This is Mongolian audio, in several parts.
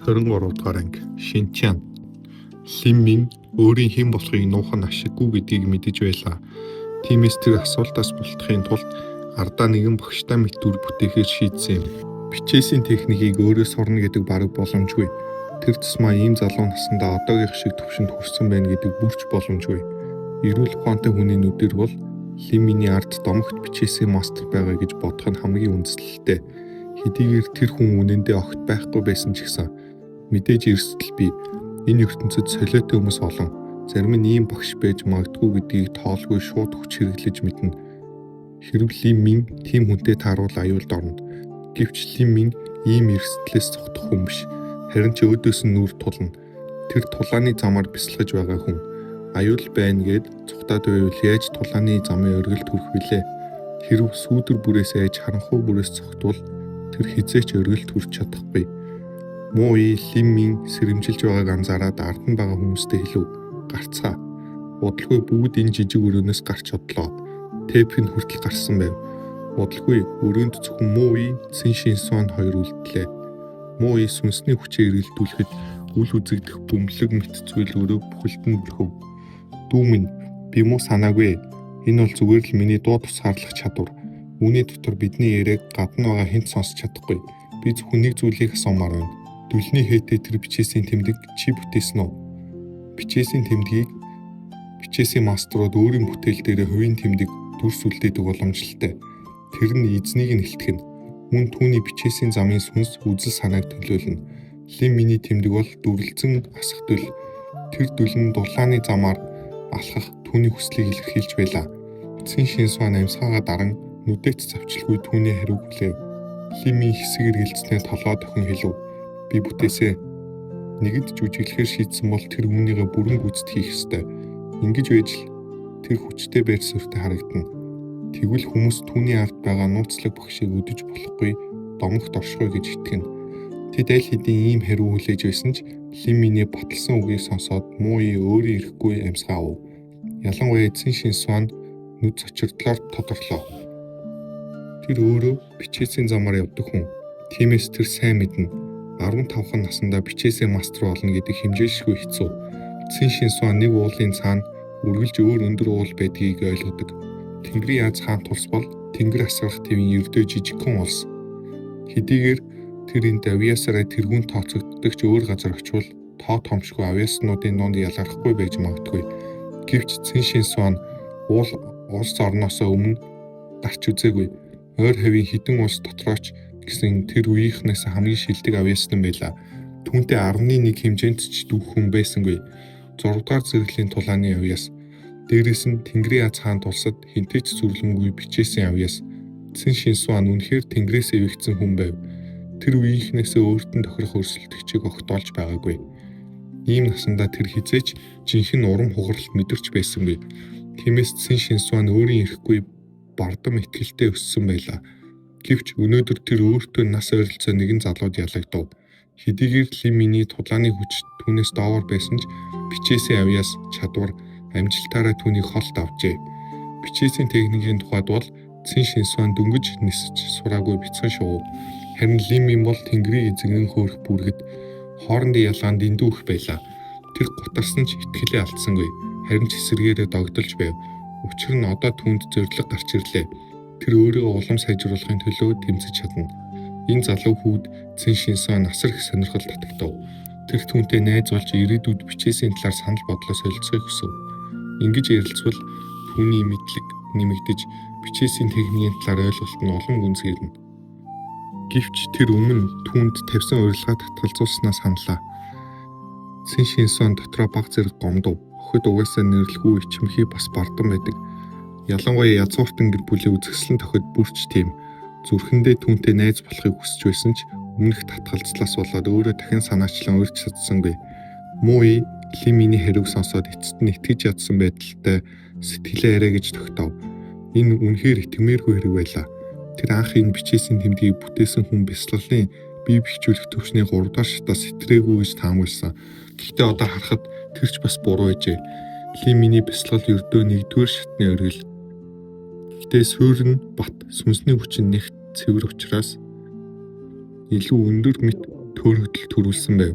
23 дугаар анги Шинчан Лиммин өөрийн хэн болохыг нуухан ашиггүй гэдгийг мэдэж байлаа. Тиймээс тэр асуултаас бултахын тулд ардаа нэгэн багштай мэт дүр бүтээхээр шийдсэн юм. Бичээсийн техникийг өөрөө сурна гэдэг бараг боломжгүй. Тэр тусмаа ийм залуу насндаа одоогийнх шиг төвшөнд хүрсэн байна гэдэг бүрч боломжгүй. Эрүүл ухаантай хүний нүдээр бол Лимминий ард домогт бичээсийн мастер байгаа гэж бодох нь хамгийн үндэслэлтэй. Хэдийгээр тэр хүн үнэндээ огт байхгүй байсан ч гэсэн мэдээж эрсдэл бий. Энэ ертөнцид солиотой хүмүүс олон. Зарим нь ийм багш байж магадгүй гэдгийг тоолгүй шууд хүч хэрэглэж мэднэ. Хэрв Лиммин тийм хүнтэй тааруул аюулд орно. Гэвч Лиммин ийм эрсдлээс цогтох хүн биш. Харин ч өөдөөс нь нүр тулна. Тэр тулааны замаар бясалгаж байгаа хүн. Аюул байна гэд цухтаад байвал яаж тулааны замын өргөлд хүрэх вүлээ? Хэрв сүүдэр бүрээс айж харанхуй бүрээс цогтвол тэр хизээч өргөлд хүрч чадахгүй. Муу Лиммин сэрэмжилж байгааг анзаараад ард нь байгаа хүмүүстэй хэлв. Гарцгаа. Бодлогүй бүгд энэ жижиг өрөөнөөс гарч одлоо. Тэпийн хүртэл гарсан байв. Бодлогүй өрөөнд зөвхөн муу Цэн Шинсуан хоёр үлдлээ. Муу сүнсний хүчээр эргэлдүүлэхэд үл үзэгдэх бөмбөлөг мэт зүйл өрөө бүхэлд нь бүрхөв. Дүү минь би муу санаагүй. Энэ бол зүгээр л миний дуу тусгаарлах чадвар. Үүний дотор бидний яриаг гадна байгаа хэнд сонсч чадахгүй. Би зөвхөн нэг зүйлийг асуумаар байна. Дүлний хээтэй тэр бичээсийн тэмдэг чи бүтээсэн үү? Бичээсийн тэмдгийг бичээсийн мастерууд өөрийн бүтээл дээр хувийн тэмдэг дүрс үлдээдэг боломжтой. Тэр нь эзнийг нь илтгэн. Мөн түүний бичээсийн замын сүнс үзэл санааг төлөөлнө. Лимминий тэмдэг бол дүрлцэн асах дүл. Тэр дүл нь дулааны замаар алхах түүний хүслийг илэрхийлж байлаа. Цэн Шинсуан амьсгаагаа даран нүдэт завчлгүй түүний хариу хүлээв. Лиммин хэсэг эргэлцснээ толгой дохин хэлв. Би бүтээсэ. Нэгд жүжиглэхээр шийдсэн бол тэр үүнийгээ бүрэн гүйцэд хийх ёстой. Ингэж байж л тэр хүчтэй байр суурьтай харагдана. Тэгвэл хүмүүс түүний ард байгаа нууцлаг багшийг өдөж болохгүй, домогт оршихуй гэж итгэнэ. Тэд аль хэдийн ийм хариу хүлээж байсан ч Лимминий баталсан үгийг сонсоод муу өөрийн ирэхгүй амьсгаа ав. Ялангуяа Цэн Шинсуан нүд цочирдлоор тодорлоо. Тэр өөрөө бичээсийн замаар явдаг хүн. Тиймээс тэр сайн мэднэ. 15 наснда бичээсийн мастер болно гэдэг хэмжээлшгүй хэцүү. Цэн Шинсуан нэг уулын цаана үргэлж өөр өндөр уул байдгийг ойлгодог. Тэнгэрийн Аз хаан тулс бол тэнгэр асгарах твийн ердөө жижигхэн улс. Хэдийгээр тэр энэ авьяасаараа тэргүүн тооцогддог ч өөр газар очивол тоо томшгүй авьяаснуудын дунд ялгархгүй байж магадгүй. Гэвч Цэн Шинсуан улс орноосоо өмнө гарч үзээгүй. Ойр хавийн хідэн улс дотрооч гэсэн тэр үеийнхнээс хамгийн шилдэг авьяаснан байлаа. Түүнтэй 11 хэмжээнд ч дүүх хүн байсангүй. 6 дугаар зэрэглэлийн тулааны авьяас. Дээрээс нь Тэнгэрийн Аз хаан тулсад хинтэйч зүрлэмгүй бичээсийн авьяас. Цэн Шинсуан үнэхээр тэнгэрээс эвэгцэн хүн байв. Тэр үеийнхнээс өөрт нь тохирох өрсөлдөгчийг огт олж байгаагүй. Ийм насандаа тэр хизээч жинхэнэ урам хугаралт мэдэрч байсангүй. Тиймээс Цэн Шинсуан өөрийн ирэхгүй бардам итгэлтэй өссөн байлаа. Гэвч өнөөдөр тэр өөртөө нас ойролцоо нэгэн залууд ялагдав. Хэдийгээр Лимминий тулааны хүч түүнээс доогор байсан ч бичээсийн авьяас чадвар амжилтаараа түүнийг холд авчээ. Бичээсийн техникийн тухайд бол Цэн Шинсуан дөнгөж нисэж сураагүй бяцхан шувуу. Харин Лиммин бол тэнгэрийн эзэгнэн хөөрх бүргэд хоорондын ялгаанд дэндүү их байлаа. Тэр гутарсан ч итгэлээ алдсангүй. Харин ч эсэргээрээ догдолж байв. Учир нь одоо түүнд зориг гарч ирлээ. Тэр өөрийгөө улам сайжруулахын төлөө тэмцэж чадна. Энэ залуу хүүд Цэн Шинсуан асар их сонирхол татагдав. Тэр түүнтэй найз болж ирээдүйд бичээсийн талаар санал бодлоо солилцохыг хүсв. Ингэж ярилцвал түүний мэдлэг нэмэгдэж бичээсийн техникийн талаар ойлголт нь улам гүнзгийрнэ. Гэвч тэр өмнө түүнд тавьсан урилгаа татгалзуулснаа саналаа. Цэн Шинсуан дотроо баг зэрэг гомдов. Охид угаасаа нэрлэхгүй ичимхий бас бардам байдаг. Ялангуяа язгууртан гэр бүлийн үзэсгэлэн тохид бүрч тийм. Зүрхэндээ түүнтэй найз болохыг хүсэж байсан ч өмнөх татгалзлаас болоод өөрөө дахин санаачлан урьж чадсангүй. Муу Лимминий хариуг сонсоод эцэст нь итгэж ядсан байдалтай сэтгэлээ арай гэж тогтов. Энэ үнэхээр итгэмээргүй хэрэг байлаа. Тэр анх энэ бичээсийн тэмдгийг бүтээсэн хүн бясалгалын бие бэхжүүлэх төвчний 3 дахь шатаас сэтрээгүй гэж таамагласан. Гэхдээ одоо харахад тэр ч бас буруу байжээ. Лимминий бясалгал ердөө 1-р шатны өргөл. Гэхдээ суурин бат сүнсний хүчин нэгт цэвэр учраас илүү өндөр мэт төөрөгдөл төрүүлсэн байв.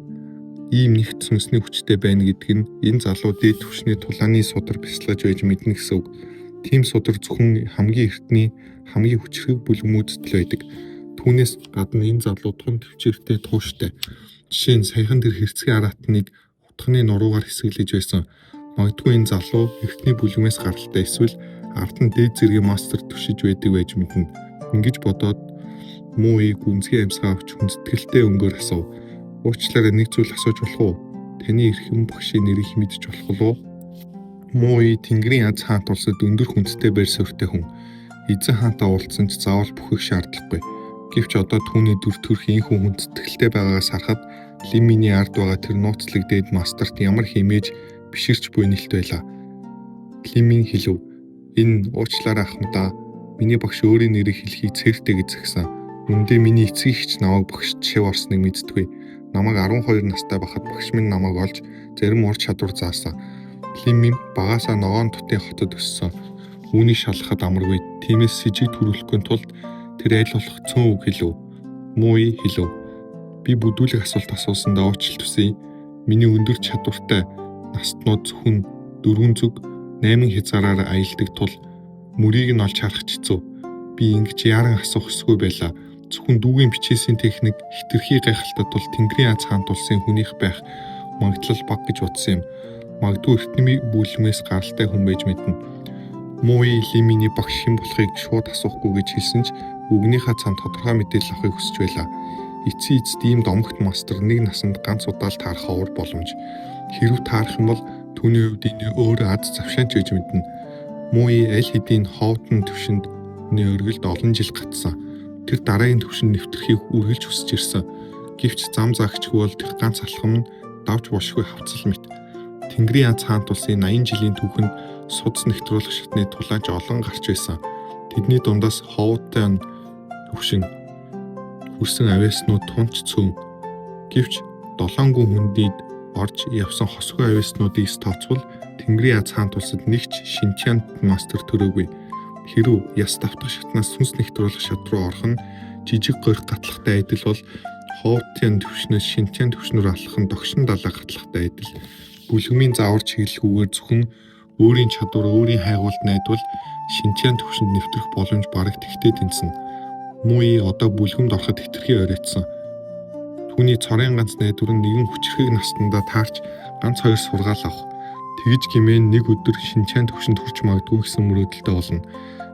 Ийм нэгт сүнсний хүчтэй байна гэдэг нь энэ залуу дээд түвшний тулааны судар бясалгаж байж мэднэ гэсэн үг. Тийм судар зөвхөн хамгийн эртний хамгийн хүчрэг бүлгэмүүдд л байдаг. Түүнээс гадна энэ залуу тун төвчээртэй тууштай. Жишээ нь саяхан тэр хэрцгий араатныг утганы нуруугаар хэсэглэж байсан. Магадгүй энэ залуу эртний бүлгэмээс гаралтай эсвэл ард нь дээд зэргийн мастер төвшиж байдаг байж мэднэ. Ингэж бодоод Мууи гүнзгий амьсгаа авч хүндэтгэлтэй өнгөөр асуув. Уучлаарай, нэг зүйл асууж болох уу? Таны эрхэм багшийн нэрийг мэдэж болох уу? Мууи Тэнгэрийн аз хаант улсад өндөр хүндтэй байр суурьтай хүн. Эзэн хаантай уулзсан ч заавал бүхэх шаардлагагүй. Гэвч одоо түүний дүр төрх энэ хүн хүндэтгэлтэй байгаагаас харахад Лиминий ард байгаа тэр нууцлаг дээд мастерт ямар хэмээж биширч буй нэлт байлаа. Лимин хэлв. Энэ уучлаарай ахмадаа. Миний багш өөрийн нэрийг хэлхийг цэртэй гэзгсэн. Үндэ миний эцгийн эгч намайг багшд шив орсныг мэдтгүй. Намайг 12 настай байхад багш минь намайг олж зарим ур чадвар заасан. Лимин багаасаа ногоон дутын хотод өссөн. Үүнийг шалгахад амаргүй. Тиймээс сэжиг төрүүлэхгүй тулд тэр аль болох цөөн үг хэлв. Мууи хэлв. Би бүдүүлэг асуулт асуусандаа уучлалт хүсье. Миний өндөр чадвартай настнууд зөвхөн 4 зүг 8 хязгаараар аялдаг тул мөрийг нь олж харах ч хэцүү. Би ингэж яран асуух эсгүй байлаа. Зөвхөн дүүгийн бичээсийн техник хитрхи гайхалтай тул Тэнгэрийн аз хаант улсын хүнийх байх магадлал бага гэж утсан юм. Магадгүй эртний бүлмээс гаралтай хүн байж мэднэ. Мууи Лиминий багш хэн болохыг шууд асуухгүй гэж хэлсэн ч үгнийхээ цаанд тодорхой мэдээлэл авахыг хүсэж байлаа. Эцсийн эцэд ийм домогт мастер нэг насанд ганц удаа л таарах уур боломж. Хэрв таарах юм бол түүний хувьд энэ өөрөө аз завшаанч гэж мэднэ. Мууи аль хэдийн хоотон төвшөнд өргөлд олон жил гатсан. Тэр дараагийн төвшөнд нэвтрхийг үргэлж хүсэж ирсэн. Гэвч зам заагчгүй бол тэр ганц алхам нь давж бошгүй хавцал мэт. Тэнгэрийн аз хаант улсын 80 жилийн түүхэнд судас нэвтрүүлэх шатны тулаанч олон гарч байсан. Тэдний дундаас ховоотой төвшин хүрсэн авиаснууд тунч цөөн. Гэвч 7 гүн хүндийд орж явсан хосгүй авиаснуудыг тооцвол Тэнгэрийн аз хаант улсад нэгч шинчаант мастер төрөөгүй. Хэрв яс давтах шатнаас сүнс нэвтрүүлэх шат руу орох нь жижиг горих гатлахтай адил бол хоотын төвшнөөс шинчаан төвшнөр алхах нь догшин далаа гатлахтай адил. Бүлгэмийн заавар чиглэлгүйгээр зөвхөн өөрийн чадвар, өөрийн хайгуулт найдвал шинчаан төвшөнд нэвтрэх боломж бараг тэгтээ тэнцэнэ. Мууи одоо бүлгэмд ороход хэтэрхий оройтсон. Түүний цорын ганц найдвар нь нэгэн хүчрхэг настандаа таарч ганц 2 сургаал авах. Тэгж гимэн нэг өдөр шинчаан төвшөнд хүрч магадгүй гэсэн мөрөөдөлтэй болно.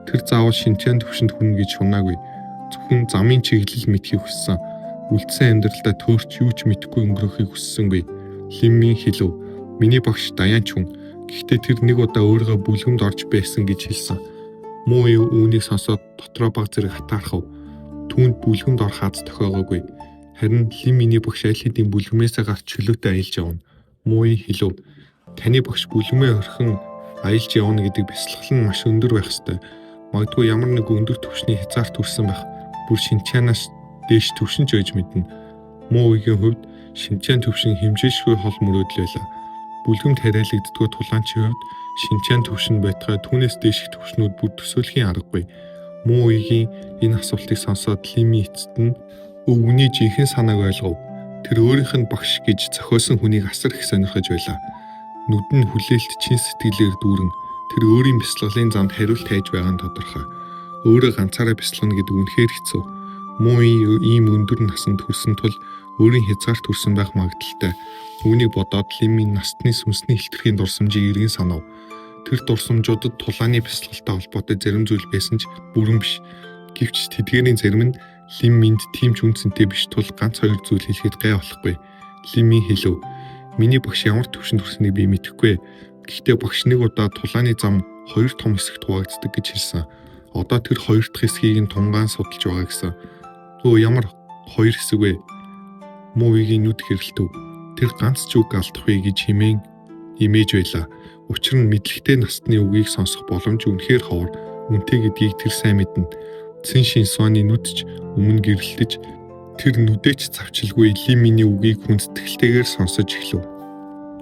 Тэр заавал шинчаан төвшөнд хүрнэ гэж шунаагүй. Зөвхөн замын чиглэл мэдхийг хүссэн. Үлдсэн амьдралдаа төөрч юу ч мэдэхгүй өнгөрөхийг хүссэнгүй. Лимин хэлв. Миний багш Даянч хүн. Гэхдээ тэр нэг удаа өөрийгөө бүлгэмд орж байсан гэж хэлсэн. Мууи үүнийг сонсоод дотроо баг зэрэг хатаархав. Түүнд бүлгэмд орох аз тохиогоогүй. Харин Лиминий багш аль хэдийн бүлгэмээсээ гарч чөлөөтэй аялж явна. Мууи хэлв. Таны багш бүлгэмээ орхин аялж явна гэдэг бясалгал нь маш өндөр байх ёстой. Магадгүй ямар нэг өндөр түвшний хязгаарт хүрсэн байх. Бүр шинчаанаас дээш түвшин ч байж мэднэ. Мууигийн хувьд шинчаан төвшин хэмжээшгүй хол мөрөөдөл байлаа. Бүлгэмд хараалагддгөө тулаанчийн хувьд шинчаан төвшин байтугай түүнээс дээшх төвшнүүд бүр төсөөлхийн аргагүй. Мууигийн энэ асуултыг сонсоод Лими эцэст нь өвгний жинхэнэ санааг ойлгов. Тэр өөрийнх нь багш гэж зохиосон хүнийг асар их сонирхож байлаа. Нүд нь хүлээлт чин сэтгэлээр дүүрэн тэр өөрийн бясалгалын замд хариулт хайж байгаа нь тодорхой. Өөрөө ганцаараа бясалгана гэдэг үнэхээр хэцүү. Мууи ийм өндөр насанд хүрсэн тул өөрийн хязгаарт хүрсэн байх магадaltaй. Үүнийг бодоод Лими настны сүнсний хэлтэрхийн дурсамжийг эргэн санав. Тэр дурсамжуудад тулааны бясалгалтай холбоотой зарим зүйл байсан ч бүрэн биш. Гэвч тэдгээрийн зарим нь Лиминд тийм ч үнцэнтэй биш тул ганц 2 зүйл хэлэхэд гай болохгүй. Лими хэлв. Миний багш ямар төвшөнд хүрснийг би мэдэхгүй. Гэхдээ багш нэг удаа тулааны зам 2 том хэсэгт хуваагддаг гэж хэлсэн. Одоо тэр 2 дахь хэсгийг нь тунгаан судалж байгаа гэсэн. Өө ямар 2 хэсэг вэ? Мууигийн нүд хэрэлтэв. Тэр ганц ч үг алдахгүй гэж хэмээн имэж байлаа. Учир нь мэдлэгтэй настны үгийг сонсох боломж үнэхээр ховор. Үнтэй гэдгийг тэр сайн мэднэ. Цэн Шинсуаны нүд ч өмнө гэрэлтэж тэр нүдээч цавчилгүй Лиминий үгийг хүндэтгэлтэйгээр сонсож эхлэв.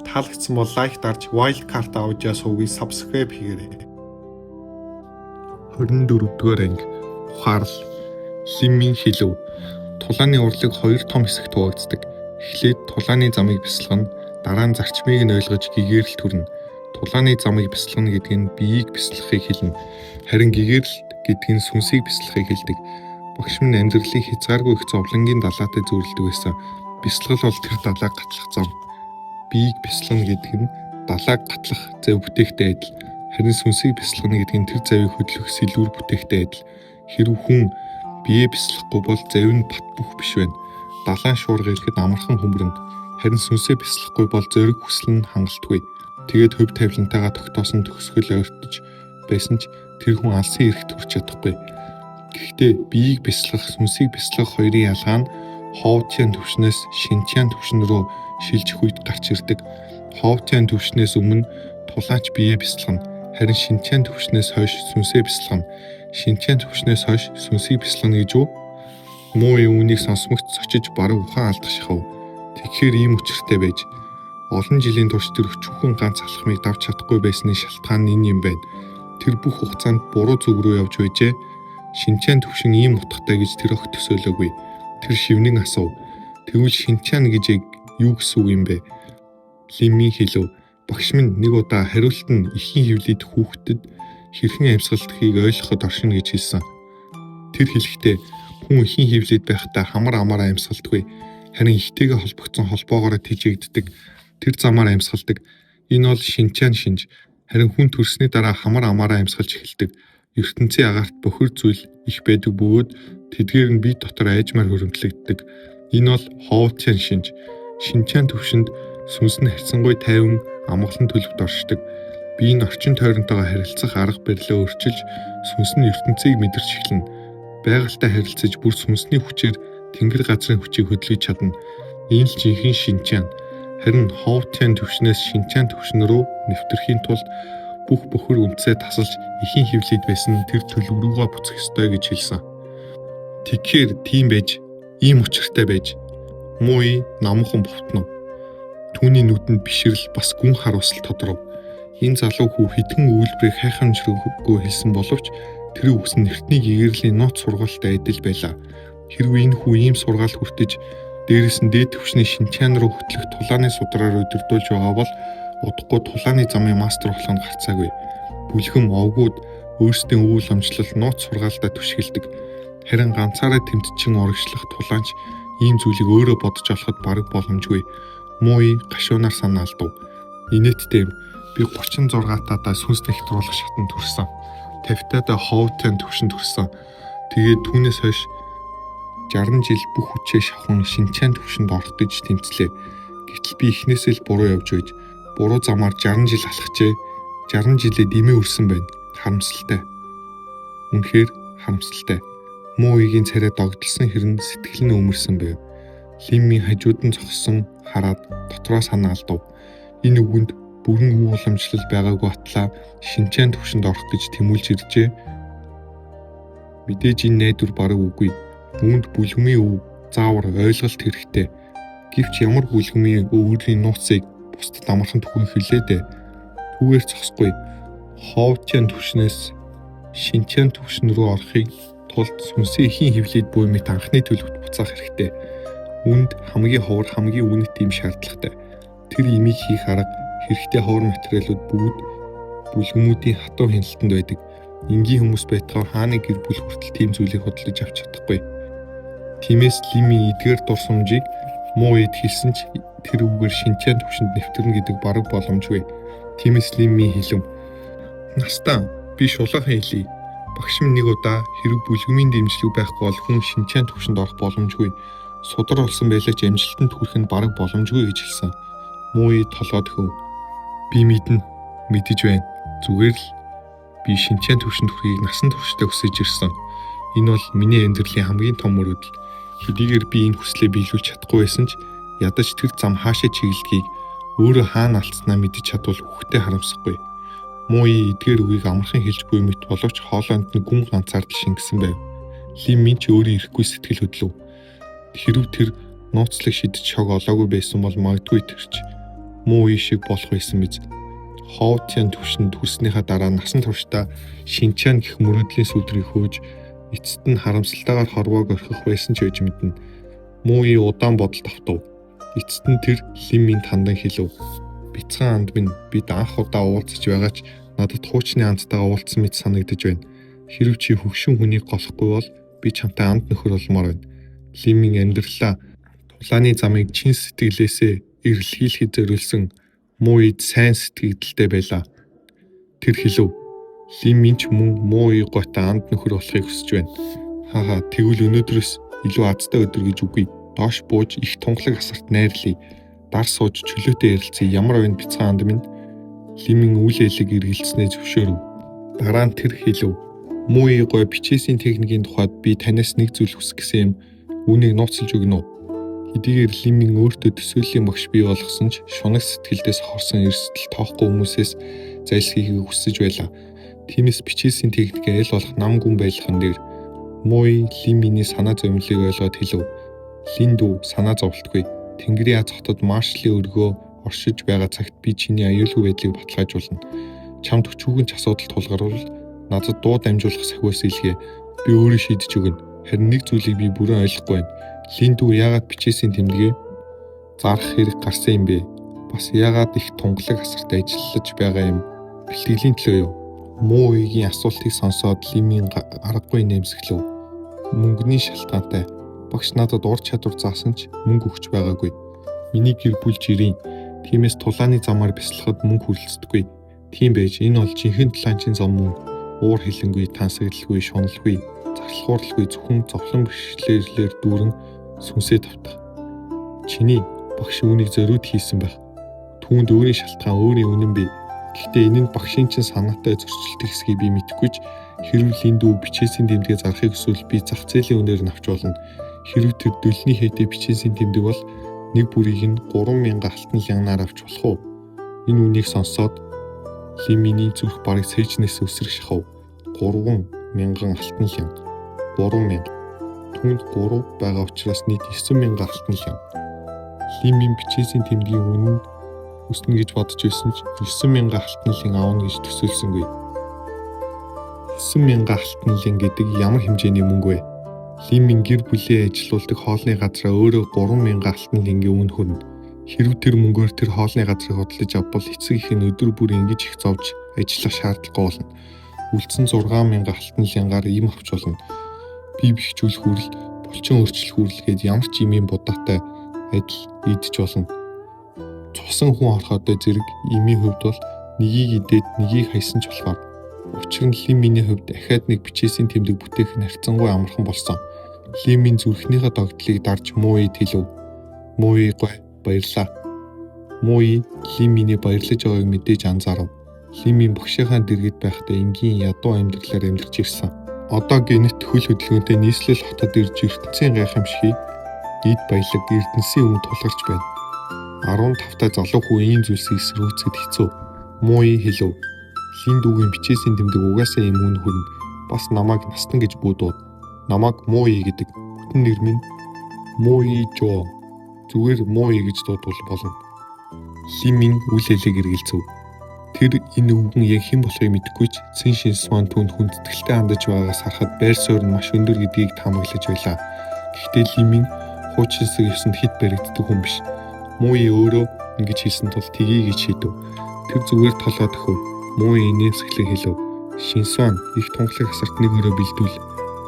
Таалагдсан бол лайк дарж Wildcard Audio сувгийг subscribe хийгээрэй. 24 дугаар анги ухаарл. Лимин хэлв. Тулааны урлаг хоёр том хэсэгт хуваагддаг. Эхлээд тулааны замыг бясалгана, дараа нь зарчмыг нь ойлгож гэгээрэлт хүрнэ. Тулааны замыг бясалгана гэдэг нь биеийг бясалгахыг хэлнэ. Харин гэгээрэлт гэдэг нь сүнсийг бясалгахыг хэлдэг. Багш минь амьдралыг хязгааргүй их зовлонгийн далаатай зөвлөдөг байсан. Бясалгал бол тэр далайг гатлах зам. Биеийг бясалгана гэдэг нь далайг гатлах зав бүтээгтэй адил. Харин сүнсийг бясалгана гэдэг нь тэр завыг хөдлөх сэлүүр бүтээгтэй адил. Хэрэв хүн биеэ бясалгахгүй бол зав нь бат бөх биш байна. Далайн шуурга ирэхэд амархан хөмрөнө. Харин сүнсээ бясалгахгүй бол зориг хүсэл нь хангалтгүй. Тэгээд хөв тавилантайгаа тогтоосон төгсгөл ойртож байсан ч тэр хүн алсын эрэхт хүрч чадахгүй. Гэхдээ биеийг бясалгах, сүнсийг бясалгах хоёрын ялгаа нь хоовтын түвшнээс шинчаан түвшин рүү шилжих үед гарч ирдэг. Хоовтын түвшнээс өмнө тулаач биеэ бясалгана. Харин шинчаан түвшнээс хойш сүнсээ бясалгана. Шинчаан түвшнээс хойш сүнсийг бясалгана гэж үү? Муу үүнийг сонсмогт цочиж бараг ухаан алдах шахав. Тэгэхээр ийм учиртай байж олон жилийн турш тэр өчүүхэн ганц алхмыг давж чадахгүй байсны шалтгаан нь энэ юм байна. Тэр бүх хугацаанд буруу зүг рүү явж байжээ. Шинчаан түвшин ийм утгатай гэж тэр огт төсөөлөөгүй. Тэр шивнэн асуув. Тэгвэл шинчаан гэж юу гэсэн үг юм бэ? Лимийн хэлв. Багш минь нэг удаа хариулт нь эхийн хөвлөд хүүхдэд хэрхэн амьсгалдахыг ойлгоход оршино гэж хэлсэн. Тэр хэлэхдээ хүн эхийн хөвлөд байхдаа хамар амаараа амьсгалдаггүй. Харин ихтэйгээ холбогдсон холбоогоор тэжээгддэг. Тэр замаар амьсгалдаг. Энэ бол шинчаан шинж. Харин хүн төрсний дараа хамар амаараа амьсгалж эхэлдэг. ертөнцийн агаарт бохир зүйл их байдаг бөгөөд тэдгээр нь бие дотор айжмаар хөрөмтлөгддөг. Энэ бол хоовтын шинж. Шинчаан төвшөнд сүнс нь харьцангуй тайван амгалан төлөвт оршдог. Бие нь орчин тойронтойгоо харилцах арга барилаа өөрчилж сүнс нь ертөнцийг мэдэрч эхэлнэ. Байгальтай харилцаж бүр сүнсний хүчээр тэнгэр газрын хүчийг хөдөлгөж чадна. Энэ л жинхэнэ шинчаан. Харин хоовтын төвшнөөс шинчаан төвшин рүү нэвтрэхийн тулд бүх бохир үнцээ тасалж ихийн хөвлөд байсан тэр төлөв рүүгээ буцах ёстой гэж хэлсэн. Тэгэхээр тийм байж, ийм учиртай байж мууи намхан бовтнов. Түүний нүдэнд бишрэл бас гүн харуулсал тодров. Энэ залуу хүү хитгэн үйлбэрийг хайхамжруугүй хэлсэн боловч тэр үгс нь эртний гэгэрлийн нууц сургаалтай адил байлаа. Хэрвээ энэ хүү ийм сургаал хүртэж дээрээс нь дээд түвшний шинчаан руу хөтлөх тулааны судраар өдөрдүүлж байгаа бол удахгүй тулааны замын мастер болох нь гарцаагүй. Бүлхэм овгууд өөрсдийн үйл амжилт нууц сургаалдаа түшгэлдэг. Харин ганцаараа тэмцчин урагшлах тулаанч ийм зүйлийг өөрөө бодож олоход бараг боломжгүй. Мууи гашуунаар санаа алдав. Инээдтэй би 36 таадаа сүнс нэхтруулах шатанд хүрсэн. 50 таадаа хоовтын төвшөнд хүрсэн. Тэгээд түүнээс хойш 60 жил бүх хүчээ шавхан шинчаан төвшөнд орох гэж тэмцлээ. Гэтэл би эхнээсээ л буруу явж байж буруу замаар 60 жил алхажээ. 60 жилээ дэмээ өрсөн байна. Харамсалтай. Үнэхээр харамсалтай. Мууигийн царай догдолсон хэрэн сэтгэл нь өмөрсөн байв. Лиммийн хажууд нь зогссон хараад дотроо санаа алдав. Энэ үгэнд бүрэн үйл уламжлал байгаагүй атлаа шинчаан төвшөнд орох гэж тэмүүлж иржээ. Мэдээж энэ найдвар бараг үгүй. Үүнд бүлгэмийн өв заавар ойлголт хэрэгтэй. Гэвч ямар бүлгэмийн өвөрийн нууцыг бусдад амархан түгэн хэлээ дээ. Түүгээр зогсохгүй. Хоовтын төвшнөөс шинчаан төвшин рүү орохыг тулд сүнсээ ихийн хөвлөд буй мэт анхны төлөвт буцаах хэрэгтэй. Үүнд хамгийн ховор хамгийн үнэт юм шаардлагатай. Тэр имийг хийх арга хэрэгтэй ховор материалууд бүгд бүлгэмүүдийн хатуу хяналтанд байдаг. Энгийн хүмүүс байтугай хааны гэр бүл хүртэл тийм зүйлийг хөдөлж авч чадахгүй. Тиймээс Лимийн эдгээр дурсамжийг муу эд хэлсэн ч тэр үгээр шинчаан төвшөнд нэвтэрнэ гэдэг бараг боломжгүй. Тиймээс Лимийн хэлв. Настаа би шулаахан хэлье. Багш минь нэг удаа хэрэг бүлгэмийн дэмжлэг байхгүй бол хүн шинчаан төвшөнд орох боломжгүй. Судар болсон байлаа ч амжилтанд хүрэх нь бараг боломжгүй гэж хэлсэн. Мууи толгойд хөв. Би мэдэж байна. Зүгээр л би шинчаан төвшөнд хүрэхийг насан туршдаа хүсэж ирсэн. Энэ бол миний амьдралын хамгийн том мөрөөдөл. Хэдийгээр би энэ хүслээ биелүүлж чадахгүй байсан ч ядаж тэр зам хаашаа чиглэдгийг өөрөө хаана алдснаа мэдэж чадвал үхтэй харамсахгүй. Мууи эдгээр үгийг амархан хэлж буй мэт боловч хоолойнд нь гүн ганцаард шингэсэн байв. Лимийн ч өөрөө ирэхгүй сэтгэл хөдлөв. Хэрв тэр нууцлаг шидэж шог олоогүй байсан бол магадгүй тэрч мууи шиг болох байсан биз. Хоовтын төвшөнд хүрснийхаа дараа насан туршдаа шинчаан гэх мөрөөдлийн сүлдрийг хөөж эцэст нь харамсалтайгаар хорвоог орхих байсан ч байж мэднэ. Мууи удаан бодолд автав. Эцэст нь тэр Лимминд хандан хэлв. Бяцхан анд минь бид анх удаа уулзаж байгаа ч надад хуучны андтайгаа уулзсан мэт санагдаж байна. Хэрэв чи хөгшин хүнийг голохгүй бол би чамтай анд нөхөр болмоор байна. Лиммийн амьдралаа тулааны замыг чин сэтгэлээсээ эрэлхийлэхэд зориулсан Мууид сайн сэтгэгдэлтэй байлаа. Тэр хэлв. Лиммийн ч мөн Мууи гойтой анд нөхөр болохыг хүсэж байна. Тэгвэл өнөөдрөөс илүү азтай өдөр гэж үгүй. Доош бууж их тунгалаг асарт найрлая. Дар сууж чөлөөтэй ярилцъя. Ямар байна бяцхан анд минь? Лиммийн үйл хэлийг эргэлзнээ зөвшөөрөв. Дараа нь тэр хэлв. Мууи гой бичээсийн техникийн тухайд би танаас нэг зүйл хүсэх гэсэн юм. Үүнийг нууцлж өгнө үү? Хэдийгээр Лиммийн өөртөө төсөөллийн багш бий болгосон ч шунаг сэтгэлдээс хорсон эрсдэл тоохгүй хүмүүсээс зайлсхийхийг хүсэж байлаа. Тиймээс бичээсийн техникээ аль болох нам гүн байлгахын дээр Мууи Лимминий санаа зовлыг ойлгоод хэлв. Линдүү санаа зовлтгүй. Тэнгэрийн аз хотод маршалын өргөө оршиж байгаа цагт би чиний аюулгүй байдлыг баталгаажуулна. Чамд өчүүгэн ч асуудал тулгарвал надад дуу дамжуулах сахиус илгээ. Би өөрөө шийдэж өгнө. Харин нэг зүйлийг би бүрэн ойлгохгүй байна. Линдүү яагаад бичээсийн тэмдэгээ зарах хэрэг гарсан юм бэ? Бас яагаад их тунгалаг асарт ажиллаж байгаа юм? Бэлтгэлийн төлөө юу? Мууигийн асуултыг сонсоод Лиммийн аргагүй нэмсгэлв. Мөнгөний шалтгаантай. Багш надад ур чадвар заасан ч мөнгө өгч байгаагүй. Миний гэр бүл жирийн. Тиймээс тулааны замаар бясалгахад мөнгө хүрэлцдэггүй. Тийм байж энэ бол жинхэнэ талаанчийн зам мөн. Уур хилэнгүй, тансагдлгүй, шуналгүй, зарлахуурлгүй зөвхөн зовлон бэрхшээлээр дүүрэн сүнсээ тавтах. Чиний багш үүнийг зориуд хийсэн байх. Түүнд өөрийн шалтгаан өөрийн үнэн бий. Гэхдээ энэ нь багшийн чинь санаатай зөрчилдөг хэсгийг би мэдэхгүй ч хэрв Линдүү бичээсийн тэмдэгээ зарахыг хүсвэл би зах зээлийн үнээр нь авч болно. Хэрв тэр дөлний хээтэй бичээсийн тэмдэг бол нэг бүрийг нь 3000 алтан лянгаар авч болох уу? Энэ үнийг сонсоод Лимминий зүрх бараг сэжнээс өсрөх шахав. 3000 алтан лям. 3000. Түүнд 3 байгаа учраас нийт 9000 алтан лям. Лиммийн бичээсийн тэмдгийн үнэн өснө гэж бодож байсан ч 9000 алтан лям аавна гэж төсөөлсөнгүй. 9000 алтан лям гэдэг ямар хэмжээний мөнгө вэ? Лиммийн гэр бүлээ ажилуулдаг хоолны газраа өөрөө 3000 алтан лямгийн үнэ хүрнэ. Хэрв тэр мөнгөөр тэр хоолны газрыг хөдөлж авбал эцэг их нь өдөр бүр ингэж их зовж ажиллах шаардлагагүй болно. Үлдсэн 6000 алтан лянгаар им авч болно. Бие бэхжүүлэх хүрэл, булчин өөрчлөх хүрэлгээд ямар ч имийн будаатай адил идэж болно. Цусан хүн орохотой зэрэг имийн хувьд бол нэгийг идээд нэгийг хайсан ч болохоор. Учир нь Лимминий хувьд дахиад нэг бичээсийн тэмдэг бүтээх нь харьцангуй амархан болсон. Лиммийн зүрхнийхээ догдлыг дарж Мууид хэлв. Мууи гой баярлаа. Мууи Лимминий баярлаж байгааг мэдээж анзаарав. Лиммийн багшийнхаа дэргэд байхдаа энгийн ядуу амьдралаар амьдарч ирсэн. Одоо гинт хөл хөдөлгөөнтэй нийслэл хотод ирж ертөнцийн гайхамшигыг эд баялаг эрдэнсийн өмнө тулгарч байна. 15 та залуу хүү ийм зүйлсийг эсэргүүцэхэд хэцүү. Мууи хэлв. Линдүүгийн бичээсийн тэмдэг угаасаа юм үн хүрнэ. Бас намайг настан гэж буудууд. Намайг Мууи гэдэг. Бүтэн нэр минь Мууи Жоо. Зүгээр Мууи гэж дуудвал болно. Лиммийн үйл хэлийг эргэлзэв. Тэр энэ өвгөн яг хэн болохыг мэдэхгүй ч Цэн Шинсван түүнд хүндэтгэлтэй хандаж байгаагаас харахад байр суурь нь маш өндөр гэдгийг таамаглаж байлаа. Гэхдээ Лиммийн хуучин хэсэг ёсонд хэд баригддаг хүн биш. Мууи өөрөө ингэж хэлсэн тул тгий гэж шийдэв. Тэр зүгээр толгой төхөв. Мууи нэмсгэлэн хэлв. Шинсван их тунгалаг асарт нэг өрөө бэлдүүл.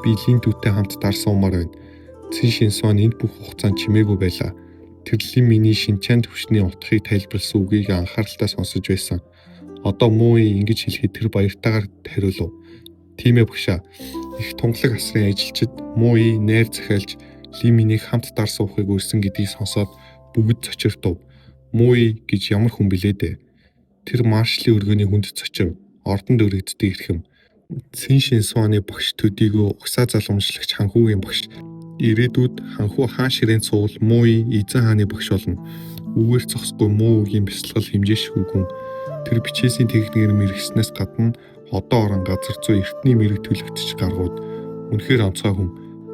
Би Линдүүтэй хамт дарсан умаар байна. Цэн Шинсван энд бүх хугацаанд чимээгүй байлаа. Тэр Лимминий шинчаан төвшний утгыг тайлбарласан үгийг анхааралтай сонсож байсан. Одоо Мууи ингэж хэлэхэд тэр баяртайгаар хариулв. Тийм ээ багшаа. Их тунгалаг асрын ажилчид Мууи найр захиалж Лимминийг хамт дар суухыг өрсөн гэдгийг сонсоод бүгд цочирдов. Мууи гэж ямар хүн билээ дээ. Тэр маршалын өргөний хүнд цочив. Ордонд өргөддөг ирхэм. Цэн Шинсваны багш төдийгүй угсаа залгамжлагч ханхүүгийн багш. Ирээдүйд ханхүү хаан ширээнд суувал Мууи эзэн хааны багш болно. Үгээр зогсохгүй Мууигийн бясалгал хэмжээшгүй хүн. Тэр бичээсийн техникээр мэрэгснээс гадна одоо орон газар зүй эртний мэрэг төлөвтөж гаргууд. Үнэхээр онцгой хүн.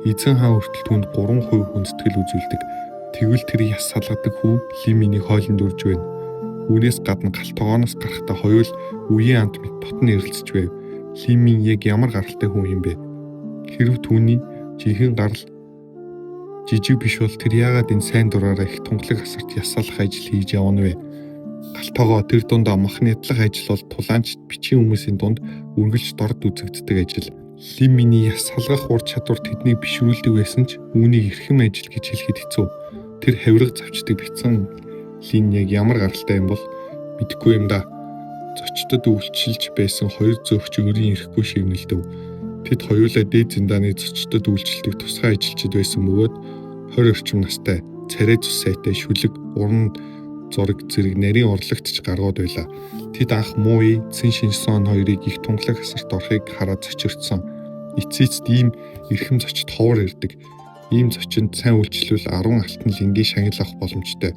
Эзэн хаан хүртэл түнд 3% хүндэтгэл үзүүлдэг. Тэгвэл тэр яс салгадаг хүү Лимминий хоолнд үрж байна. Үүнээс гадна галт тогооноос гарахдаа хоёул үеийн амт мэт ботн эрэлцэж байв. Лиммийн яг ямар гаралтай хүн юм бэ? Хэрв түүний жинхэнэ гарал Жижиг биш бол тэр яагаад энэ сайн дураараа их тунгалаг асарт ясаалах ажил хийж явна вэ? Галтоогоо тэр дунд махнатлах ажил бол тулаанч бичгийн хүмүүсийн дунд үргэлж дорд үзэгддэг ажил. Лин Миний яс салгах ур чадвар тэднийг бишрүүлдэг байсан ч үүнийг эрхэм ажил гэж хэлэхэд хэцүү. Тэр хавирга завчдаг бяцхан Лин яг ямар гаралтай юм бол мэдэхгүй юм да. Зочдод үйлчилж байсан хоёр зөөгч өөрийн ирэхгүй шивнэлдэв. Тэд хоёулаа дээд зиндааны зочдод үйлчилдэг тусгай ажилчид байсан бөгөөд 20 орчим настай, царай цус сайтай, шүлэг, уран зураг зэрэг нарийн урлагтч гаргууд байлаа. Тэд анх Мууи, Цэн Шинсон хоёрыг их тунгалаг хасарт орохыг хараад цочирдсон. Эцэст ийм эрхэм зочид ховор ирдэг. Ийм зочинд сайн үйлчлвэл 10 алтан лингийн шагнал авах боломжтой.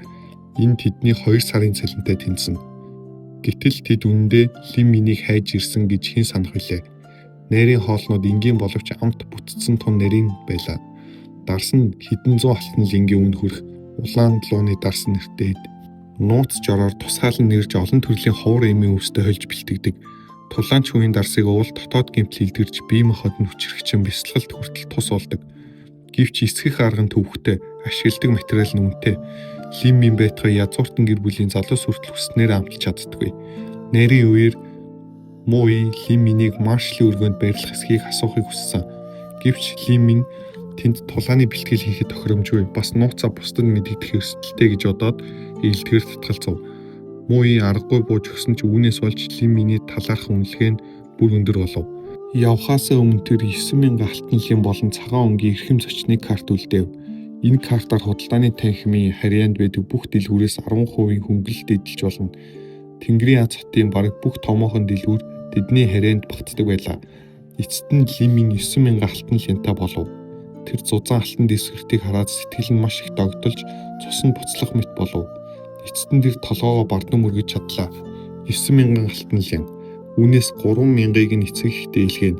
Энэ тэдний 2 сарын цалинтай тэнцэнэ. Гэтэл тэд үнэндээ Лин Минийг хайж ирсэн гэж хэн санах вүлээ? Нарийн хоолнууд энгийн боловч амт бүтцэн тун нарийн байлаа. Дарс нь хэдэн зуун алтан лингийн үн хүрэх улаан лууны дарс нэртэй. Нууц жороор тусгаалan нэрж олон төрлийн ховор эмийн үстэй хольж бэлтгэдэг. Тулаанч үеийн дарсыг уул дотоод гэмтэл илтгэрч бие махбод нь хүчрхэгчин бясалгалт хүртэл тус болдог. Гэвч эсгэх арга нь төвөгтэй, ашигладаг материал нь үнэтэй. Лин Мин байтугай язгууртан гэр бүлийн залуус хүртэл хүснээр амталж чаддаггүй. Нарийн үеэр Мууи Лин Минийг маршалын өргөнд барилах эсхийг асуухыг хүссэн. Гэвч Лин Мин тэнд тулааны бэлтгэл хийхэд тохиромжгүй, бас нууцаа бусдад мэдэгдэх эрсдэлтэй гэж бодоод ээлтгэр татгалзав. Мууи аргагүй бууж өгсөн ч үүнээс болж Лин Миний талаарх үнэлгээ нь бүр өндөр болов. Явхаасаа өмнө тэр 9000 алтан лин болон цагаан өнгийн эрхэм зочныг карт үлдээв. Энэ картаар худалдааны танхимын харьяанд байдаг бүх дэлгүүрээс 10% хөнгөлөлт эдэлж болно. Тэнгэрийн аз хотын бараг бүх томоохон дэлгүүр тэдний харьяанд багтдаг байлаа. Эцэст нь Лин Мин 9000 алтан линтай болов. Тэр зузаан алтан дэвсгэртийг хараад сэтгэл нь маш их догдолж цус нь буцлах мэт болов. Эцэст нь тэр толгоогоо бардам өргөж чадлаа. 9000 алтан лин. Үүнээс 3000-ыг нь эцэг ихтэй илгээн.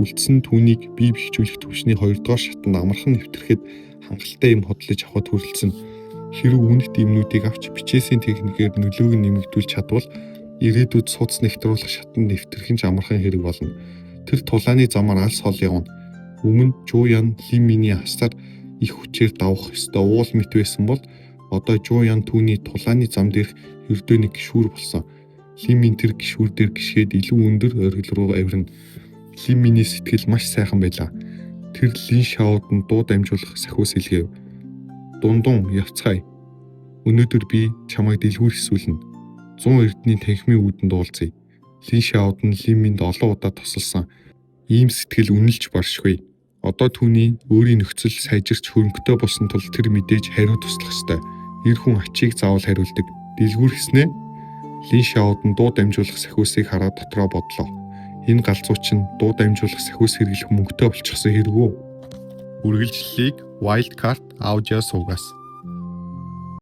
Үлдсэн түүнийг бие бэхжүүлэх төвшний 2 дугаар шатанд амархан нэвтрэхэд хангалттай юм хотлож авахд хүрэлцэн. Хэрв үнэт эмнүүдийг авч бичээсийн техникээр нөлөөг нь нэмэгдүүлж чадвал ирээдүйд судас нэвтрүүлэх шатанд нэвтрэх нь ч амархан хэрэг болно. Тэр тулааны замаар алс хол явна. Өмнө Жуян Лин Миний хасаар их хүчээр давах ёстой уул мэт байсан бол одоо Жуян түүний тулааны зам дээрх ердөө нэг гишүүр болсон. Лин Мин тэр гишүүр дээр гიშгээд илүү өндөр оргил руу авирна. Лин Миний сэтгэл маш сайхан байлаа. Тэр Лин Шаод нь дуу дамжуулах сахиус илгээв. Дундун явцгаая. Өнөөдөр би чамайг дэлгүүр хэсүүлнэ. 100 эрдний танхимын үүдэнд уулзъя. Лин Шаод нь Лин Минд олон удаа тусалсан. Ийм сэтгэл үнэлж баршгүй. Одоо түүний өөрийн нөхцөл сайжирч хөрөнгөтэй болсон тул тэр мэдээж хариу туслах ёстой. Эр хүн ачийг заавал хариулдаг. Дэлгүүр хэснэ? Лин Шаод нь дуу дамжуулах сахиусыг хараад дотроо бодлоо. Энэ галзууч нь дуу дамжуулах сахиус хэрэглэх мөнгөтэй болчихсон хэрэг үү? Үргэлжлэлийг Wildcard Audio суугаас